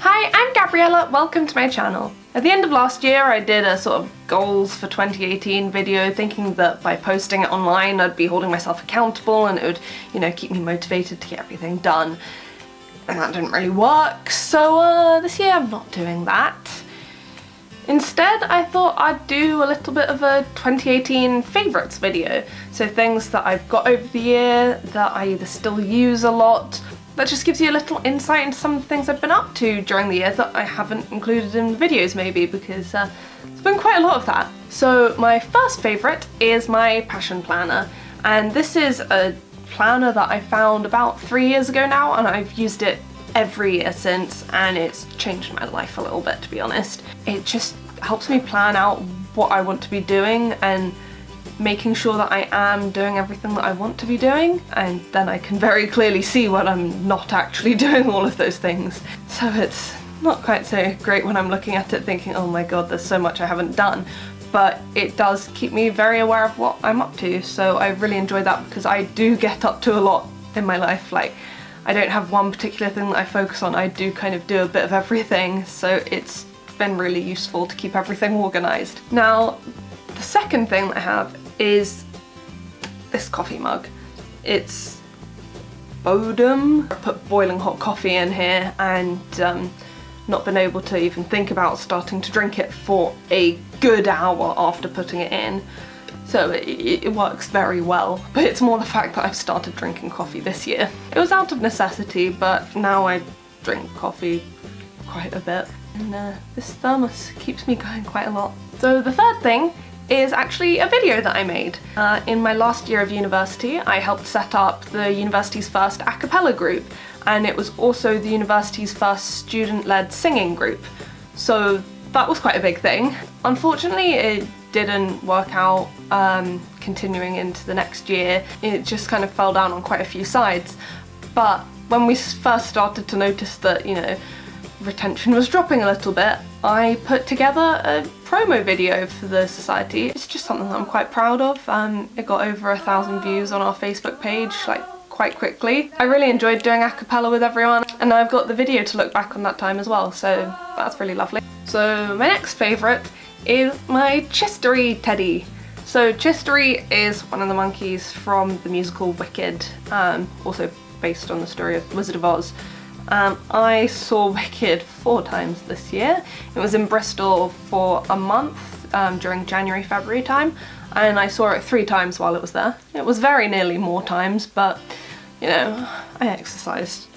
Hi, I'm Gabriella, welcome to my channel. At the end of last year I did a sort of goals for 2018 video thinking that by posting it online I'd be holding myself accountable and it would, keep me motivated to get everything done. And that didn't really work, so this year I'm not doing that. Instead, I thought I'd do a little bit of a 2018 favourites video. So things that I've got over the year, that I either still use a lot, that just gives you a little insight into some of the things I've been up to during the year that I haven't included in the videos maybe, because there's been quite a lot of that. So my first favourite is my Passion Planner, and this is a planner that I found about 3 years ago now, and I've used it every year since, and it's changed my life a little bit, to be honest. It just helps me plan out what I want to be doing and making sure that I am doing everything that I want to be doing, and then I can very clearly see when I'm not actually doing all of those things. So it's not quite so great when I'm looking at it thinking, oh my god, there's so much I haven't done, but it does keep me very aware of what I'm up to, so I really enjoy that because I do get up to a lot in my life. Like, I don't have one particular thing that I focus on, I do kind of do a bit of everything, so it's been really useful to keep everything organised. Now, the second thing that I have is this coffee mug. It's Bodum. I put boiling hot coffee in here and not been able to even think about starting to drink it for a good hour after putting it in. So it works very well, but it's more the fact that I've started drinking coffee this year. It was out of necessity, but now I drink coffee quite a bit. And this thermos keeps me going quite a lot. So the third thing is actually a video that I made. In my last year of university, I helped set up the university's first a cappella group, and it was also the university's first student-led singing group. So that was quite a big thing. Unfortunately, it didn't work out continuing into the next year. It just kind of fell down on quite a few sides. But when we first started to notice that, retention was dropping a little bit, I put together a promo video for the society. It's just something that I'm quite proud of. It got over 1,000 views on our Facebook page, like, quite quickly. I really enjoyed doing a cappella with everyone, and I've got the video to look back on that time as well, so that's really lovely. So my next favourite is my Chistery teddy. So Chistery is one of the monkeys from the musical Wicked, also based on the story of Wizard of Oz. I saw Wicked 4 times this year. It was in Bristol for a month during January, February time, and I saw it 3 times while it was there. It was very nearly more times, but I exercised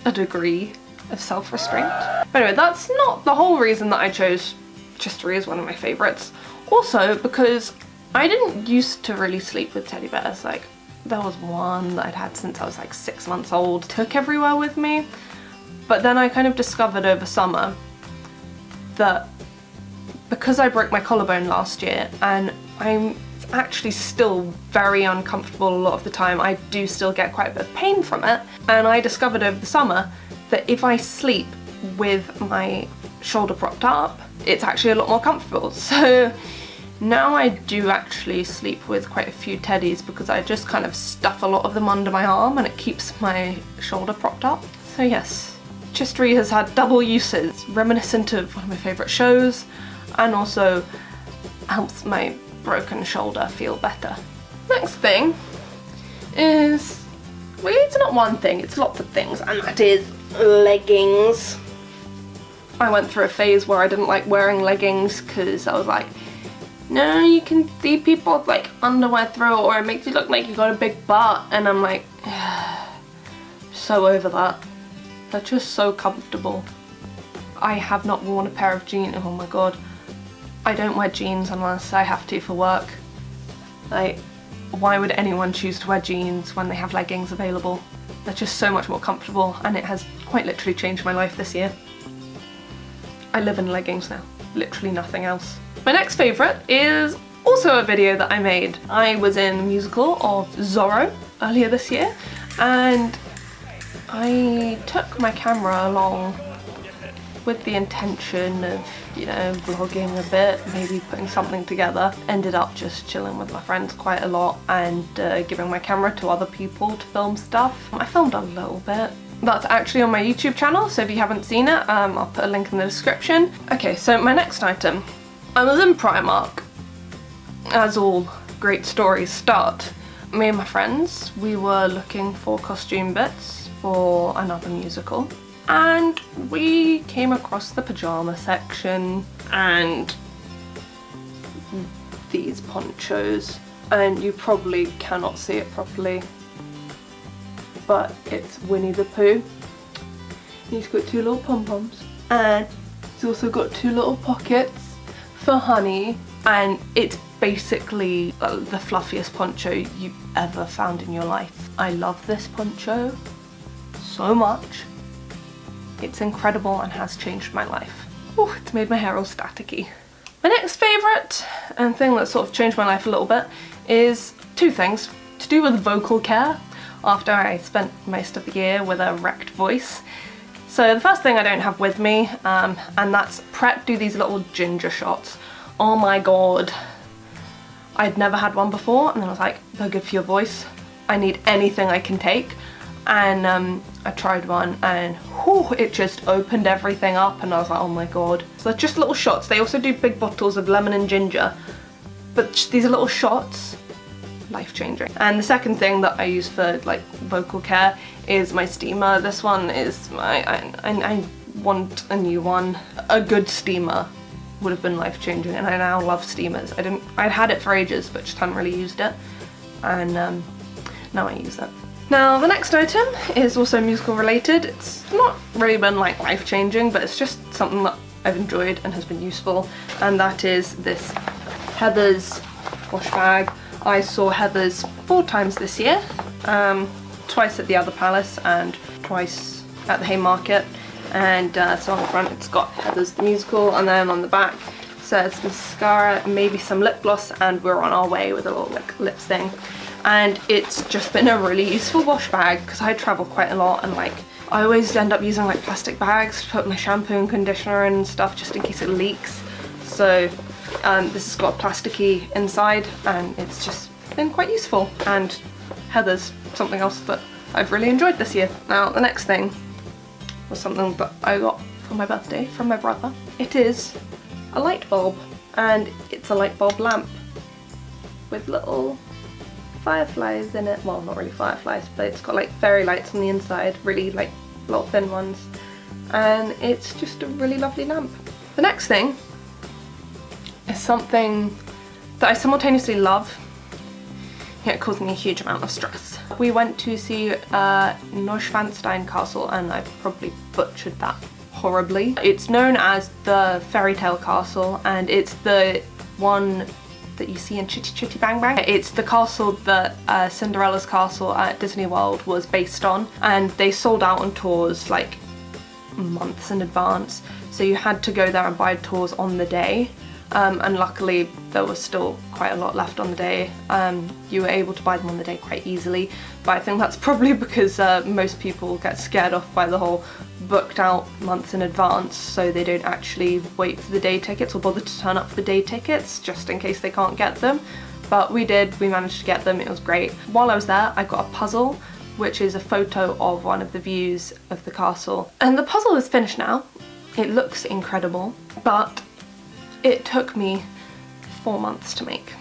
a degree of self-restraint. But anyway, that's not the whole reason that I chose Chistery as one of my favourites. Also because I didn't used to really sleep with teddy bears. Like, there was one that I'd had since I was like 6 months old, took everywhere with me. But then I kind of discovered over summer that because I broke my collarbone last year and I'm actually still very uncomfortable a lot of the time, I do still get quite a bit of pain from it, and I discovered over the summer that if I sleep with my shoulder propped up, it's actually a lot more comfortable. So now I do actually sleep with quite a few teddies because I just kind of stuff a lot of them under my arm and it keeps my shoulder propped up. So yes, Chistery has had double uses, reminiscent of one of my favourite shows, and also helps my broken shoulder feel better. Next thing is, well, it's not one thing, it's lots of things, and that is leggings. I went through a phase where I didn't like wearing leggings because I was like, no, you can see people with like underwear through it, or it makes you look like you got a big butt, and I'm like, so over that. They're just so comfortable. I have not worn a pair of jeans, oh my god. I don't wear jeans unless I have to for work. Like, why would anyone choose to wear jeans when they have leggings available? They're just so much more comfortable, and it has quite literally changed my life this year. I live in leggings now, literally nothing else. My next favourite is also a video that I made. I was in the musical of Zorro earlier this year, and I took my camera along with the intention of, vlogging a bit, maybe putting something together. Ended up just chilling with my friends quite a lot and giving my camera to other people to film stuff. I filmed a little bit, That's actually on my YouTube channel, so if you haven't seen it, I'll put a link in the description. Okay, so my next item. I was in Primark, as all great stories start. Me and my friends, we were looking for costume bits for another musical, and we came across the pyjama section and these ponchos, and you probably cannot see it properly, but it's Winnie the Pooh. He's got two little pom-poms, and he's also got two little pockets for honey, and it's basically the fluffiest poncho you've ever found in your life. I love this poncho so much. It's incredible and has changed my life. Ooh, it's made my hair all staticky. My next favourite, and thing that sort of changed my life a little bit, is two things to do with vocal care after I spent most of the year with a wrecked voice. So the first thing I don't have with me, and that's Pret do these little ginger shots. Oh my god. I'd never had one before, and then I was like, they're good for your voice. I need anything I can take. And I tried one, and whew, it just opened everything up, and I was like, oh my god. So they're just little shots. They also do big bottles of lemon and ginger, but just these are little shots, life-changing. And the second thing that I use for like vocal care is my steamer. This one is I want a new one. A good steamer would have been life-changing, and I now love steamers. I'd had it for ages, but just hadn't really used it, and now I use it. Now the next item is also musical related. It's not really been like life-changing, but it's just something that I've enjoyed and has been useful, and that is this Heathers wash bag. I saw Heathers 4 times this year, twice at the Other Palace and twice at the Haymarket. And so on the front it's got Heathers the musical, and then on the back it says mascara, maybe some lip gloss, and we're on our way, with a little like lips thing. And it's just been a really useful wash bag because I travel quite a lot, and like I always end up using like plastic bags to put my shampoo and conditioner in and stuff, just in case it leaks. So this has got a plasticky inside, and it's just been quite useful. And Heathers, something else that I've really enjoyed this year. Now the next thing was something that I got for my birthday from my brother. It is a light bulb, and it's a light bulb lamp with little fireflies in it. Well, not really fireflies, but it's got like fairy lights on the inside, really like little thin ones, and it's just a really lovely lamp. The next thing is something that I simultaneously love, yet it caused me a huge amount of stress. We went to see Neuschwanstein Castle, and I probably butchered that horribly. It's known as the Fairy Tale Castle, and it's the one that you see in Chitty Chitty Bang Bang. It's the castle that Cinderella's castle at Disney World was based on, and they sold out on tours like months in advance, so you had to go there and buy tours on the day. And luckily there was still quite a lot left on the day. You were able to buy them on the day quite easily, but I think that's probably because most people get scared off by the whole booked out months in advance, so they don't actually wait for the day tickets or bother to turn up for the day tickets just in case they can't get them. But we did, we managed to get them, it was great. While I was there I got a puzzle, which is a photo of one of the views of the castle. And the puzzle is finished now. It looks incredible, but it took me 4 months to make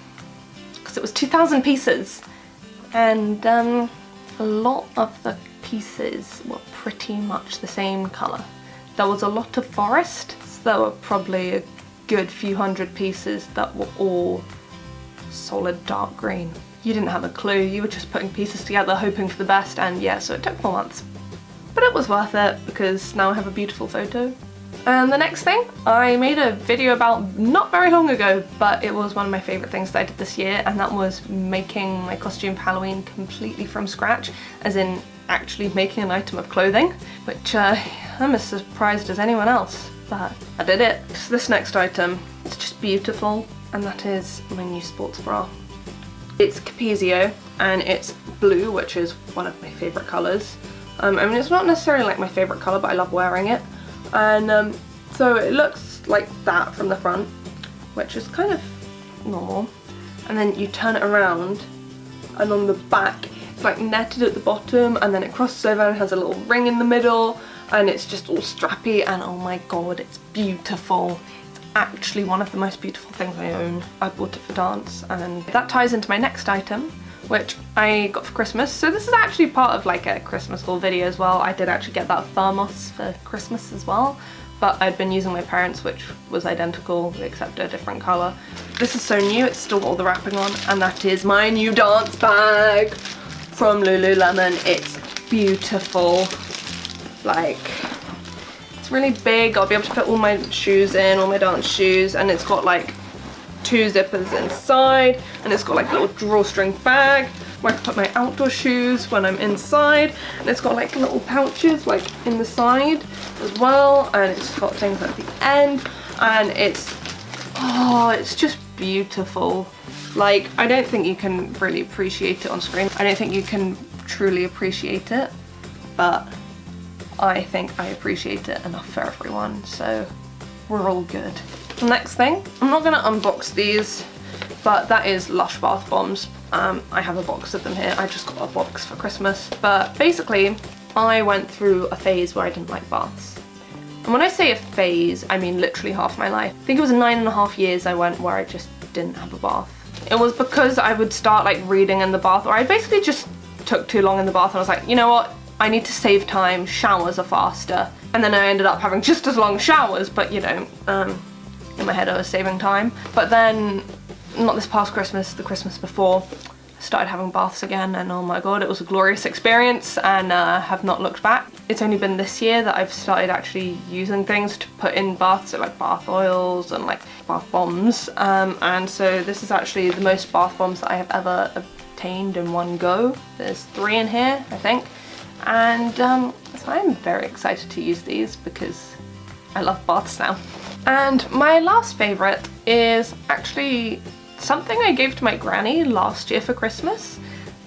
because it was 2,000 pieces, and a lot of the pieces were pretty much the same colour. There was a lot of forest, so there were probably a good few hundred pieces that were all solid dark green. You didn't have a clue, you were just putting pieces together hoping for the best, and yeah, so it took 4 months. But it was worth it because now I have a beautiful photo. And the next thing I made a video about not very long ago, but it was one of my favourite things that I did this year, and that was making my costume for Halloween completely from scratch, as in actually making an item of clothing, which I'm as surprised as anyone else, but I did it. So this next item, it's just beautiful, and that is my new sports bra. It's Capezio, and it's blue, which is one of my favourite colours. I mean, it's not necessarily like my favourite colour, but I love wearing it. And so it looks like that from the front, which is kind of normal, and then you turn it around, and on the back It's like netted at the bottom and then it crosses over and has a little ring in the middle, and it's just all strappy, and oh my god, it's beautiful. It's actually one of the most beautiful things I own. I bought it for dance, and that ties into my next item, which I got for Christmas. So this is actually part of like a Christmas haul video as well. I did actually get that thermos for Christmas as well, but I'd been using my parents', which was identical except a different colour. This is so new, it's still got all the wrapping on, and that is my new dance bag from Lululemon. It's beautiful. Like, it's really big. I'll be able to fit all my shoes in, all my dance shoes, and it's got like 2 zippers inside, and it's got like a little drawstring bag where I can put my outdoor shoes when I'm inside, and it's got like little pouches like in the side as well, and it's got things at the end, and it's just beautiful. Like, I don't think you can really appreciate it on screen. I don't think you can truly appreciate it, but I think I appreciate it enough for everyone, so we're all good. Next thing, I'm not gonna unbox these, but that is Lush bath bombs. I have a box of them here. I just got a box for Christmas, but basically I went through a phase where I didn't like baths. And when I say a phase, I mean literally half my life. I think it was 9.5 years I went where I just didn't have a bath. It was because I would start like reading in the bath, or I basically just took too long in the bath, and I was like, you know what? I need to save time, showers are faster. And then I ended up having just as long showers, but you know, in my head I was saving time. But then, not this past Christmas, the Christmas before, I started having baths again, and oh my god, it was a glorious experience, and have not looked back. It's only been this year that I've started actually using things to put in baths, so like bath oils and like bath bombs, and so this is actually the most bath bombs that I have ever obtained in one go. There's 3 in here, I think. And so I'm very excited to use these because I love baths now. And my last favourite is actually something I gave to my granny last year for Christmas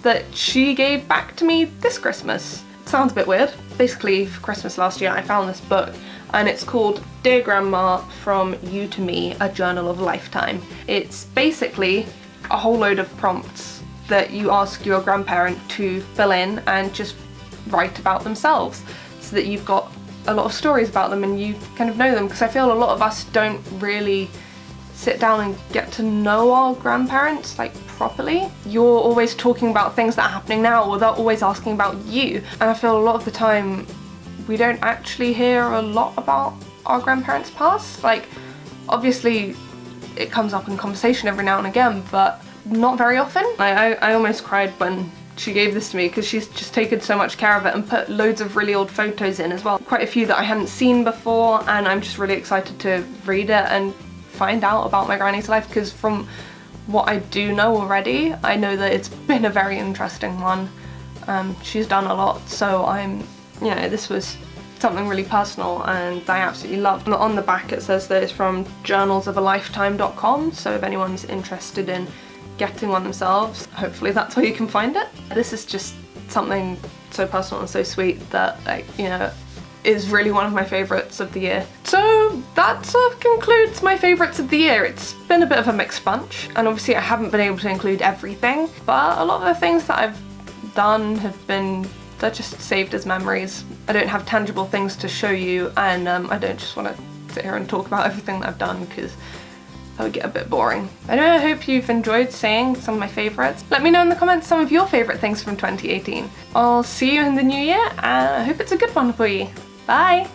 that she gave back to me this Christmas. It sounds a bit weird. Basically, for Christmas last year I found this book, and it's called Dear Grandma, From You to Me, A Journal of Lifetime. It's basically a whole load of prompts that you ask your grandparent to fill in and just write about themselves, so that you've got a lot of stories about them and you kind of know them, because I feel a lot of us don't really sit down and get to know our grandparents like properly. You're always talking about things that are happening now, or they're always asking about you, and I feel a lot of the time we don't actually hear a lot about our grandparents' past. Like, obviously it comes up in conversation every now and again, but not very often. I almost cried when she gave this to me, because she's just taken so much care of it and put loads of really old photos in as well. Quite a few that I hadn't seen before, and I'm just really excited to read it and find out about my granny's life, because from what I do know already, I know that it's been a very interesting one. She's done a lot, so you know, this was something really personal and I absolutely loved. And on the back it says that it's from journalsofalifetime.com, so if anyone's interested in getting one themselves, hopefully that's where you can find it. This is just something so personal and so sweet that, like, you know, is really one of my favourites of the year. So that sort of concludes my favourites of the year. It's been a bit of a mixed bunch, and obviously I haven't been able to include everything, but a lot of the things that I've done they're just saved as memories. I don't have tangible things to show you, and I don't just want to sit here and talk about everything that I've done, because that would get a bit boring. Anyway, I hope you've enjoyed seeing some of my favourites. Let me know in the comments some of your favourite things from 2018. I'll see you in the new year, and I hope it's a good one for you. Bye!